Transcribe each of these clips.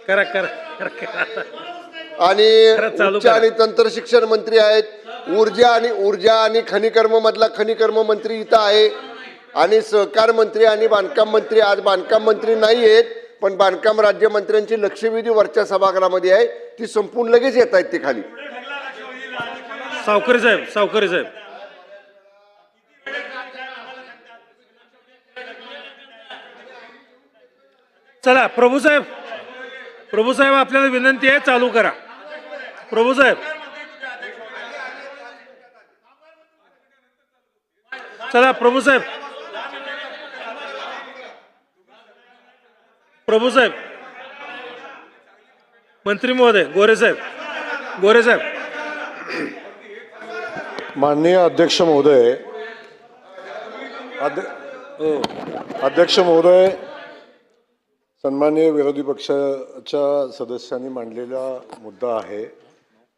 करा करा करा आणि चालू उच्च आणि तंत्र शिक्षण मंत्री आहेत. ऊर्जा आणि खनिकर्म मधला खनिकर्म मंत्री इथं आहे आणि सहकार मंत्री आणि बांधकाम मंत्री. आज बांधकाम मंत्री नाही आहेत, पण बांधकाम राज्यमंत्र्यांची लक्षवेधी वरच्या सभागृहामध्ये आहे, ती संपून लगेच येत आहेत ते खाली. सावकरे साहेब चला. प्रभू साहेब आपल्याला विनंती आहे, चालू करा. प्रभू साहेब चला. प्रभू साहेब मंत्री महोदय गोरे साहेब. माननीय अध्यक्ष महोदय, सन्माननीय विरोधी पक्षाच्या सदस्यांनी मांडलेला मुद्दा आहे.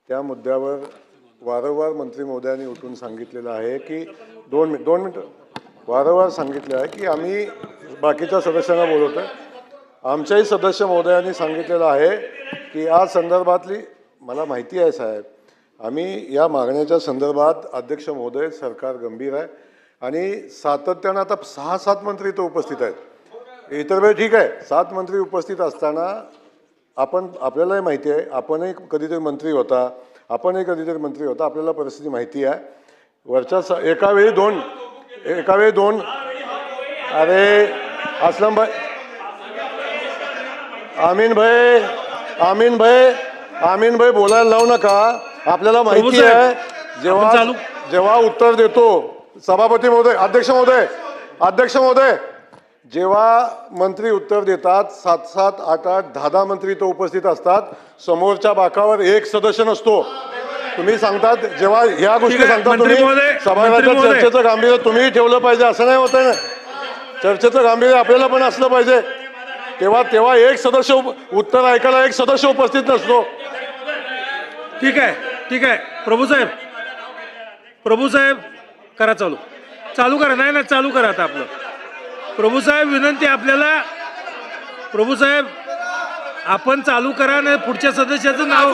त्या मुद्द्यावर वारंवार मंत्री महोदयांनी उठून सांगितलेलं आहे की दोन मिनिट वारंवार सांगितलं आहे की आम्ही बाकीच्या सदस्यांना बोलवतो. आमच्याही सदस्य महोदयांनी सांगितलेलं आहे की या संदर्भातली मला माहिती आहे साहेब, आम्ही या मागण्याच्या संदर्भात अध्यक्ष महोदय सरकार गंभीर आहे आणि सातत्यानं आता 6-7 मंत्री इथं उपस्थित आहेत. इतर वेळ ठीक आहे, 7 मंत्री उपस्थित असताना आपल्यालाही माहिती आहे, आपणही कधीतरी मंत्री होता, आपल्याला परिस्थिती माहिती आहे. वरच्या एका वेळी दोन अरे असलम भाई, आमीन भाई बोलायला लावू नका. आपल्याला माहिती आहे जेव्हा उत्तर देतो सभापती महोदय, अध्यक्ष महोदय, जेव्हा मंत्री उत्तर देतात 7-7, 8-8, 10-10 मंत्री तो उपस्थित असतात, समोरच्या बाकावर एक सदस्य नसतो. तुम्ही सांगतात जेव्हा ह्या गोष्टी सांगतात तुम्ही सभागृहाच्या चर्चेचं गांभीर्य तुम्ही ठेवलं पाहिजे, असं नाही होत ना. चर्चेचं गांभीर्य आपल्याला पण असलं पाहिजे. तेव्हा एक सदस्य उत्तर ऐकायला एक सदस्य उपस्थित नसतो. ठीक आहे. प्रभू साहेब करा, चालू करा. नाही चालू करा आता आपलं. प्रभू साहेब विनंती आपल्याला. प्रभू साहेब आपण चालू करा, नाही पुढच्या सदस्याचं नाव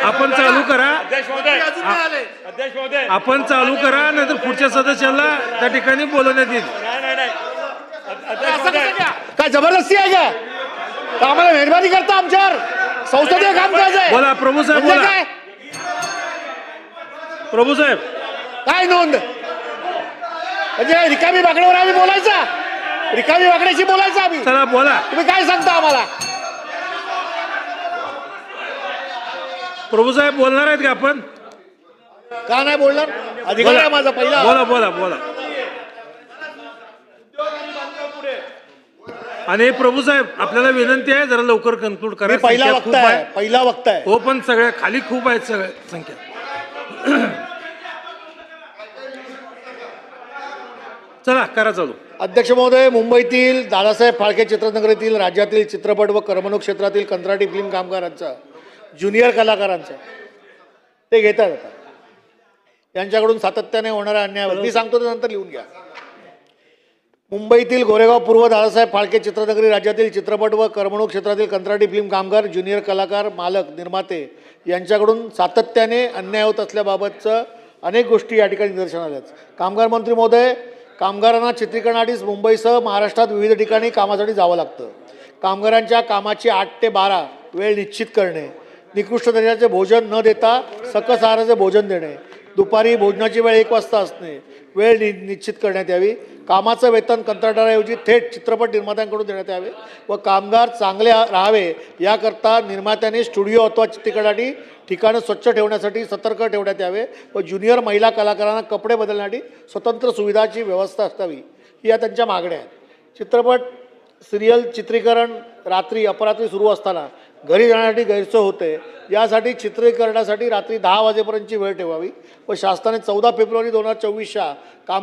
आपण चालू करा. आपण चालू करा, नाही तर पुढच्या सदस्याला त्या ठिकाणी बोलवण्यात येईल. काय जबरदस्ती आहे का? आम्हाला मेहरबानी करता आमच्यावर संसदीय काम करायचंय. बोला प्रभू साहेब, बोला प्रभू साहेब. काय नोंद म्हणजे रिकामी वाकड्यावर आम्ही बोलायचा, रिकामी वाकड्याशी बोलायचं आम्ही. चला बोला. तुम्ही काय सांगता आम्हाला? प्रभू साहेब बोलणार आहेत का? आपण का नाही बोलणार? अधिकार आहे माझा पहिला. बोला. आणि प्रभू साहेब आपल्याला विनंती आहे, जरा लवकर कन्क्लूड करा. पहिला वक्ता आहे. हो, पण सगळ्या खाली खूप आहेत सगळ्या संख्या. चला करा चालू. अध्यक्ष महोदय, मुंबईतील दादासाहेब फाळके चित्रनगरीतील राज्यातील चित्रपट व करमणूक क्षेत्रातील कंत्राटी फिल्म कामगारांचा, ज्युनियर कलाकारांचा ते घेतात आता. यांच्याकडून सातत्याने होणारा अन्याय मी सांगतो, ते नंतर लिहून घ्या. मुंबईतील गोरेगाव पूर्व दादासाहेब फाळके चित्रनगरी राज्यातील चित्रपट व करमणूक क्षेत्रातील कंत्राटी फिल्म कामगार, ज्युनियर कलाकार, मालक, निर्माते यांच्याकडून सातत्याने अन्याय होत असल्याबाबतचं अनेक गोष्टी या ठिकाणी निदर्शनास आल्यात. कामगार मंत्री महोदय, कामगारांना चित्रीकरणाआधीच मुंबईसह महाराष्ट्रात विविध ठिकाणी कामासाठी जावं लागतं. कामगारांच्या कामाची 8 ते 12 वेळ निश्चित करणे, निकृष्ट दर्जाचे भोजन न देता सकस आहाराचे भोजन देणे, दुपारी भोजनाची वेळ 1 वाजता असणे, वेळ निश्चित करण्यात यावी. कामाचं वेतन कंत्राटदाराऐवजी थेट चित्रपट निर्मात्यांकडून देण्यात यावे व कामगार चांगले राहावे याकरता निर्मात्याने स्टुडिओ अथवा चित्रीकरणासाठी ठिकाणं स्वच्छ ठेवण्यासाठी सतर्क ठेवण्यात यावे व ज्युनियर महिला कलाकारांना कपडे बदलण्यासाठी स्वतंत्र सुविधाची व्यवस्था असावी. ही या त्यांच्या मागण्या आहेत. चित्रपट सिरियल चित्रीकरण रात्री अपरात्री सुरू असताना घरी जाण्यासाठी गैरसोय होते, यासाठी चित्रीकरणासाठी रात्री 10 वाजेपर्यंतची वेळ ठेवावी व शासनाने 14 फेब्रुवारी 2024 काम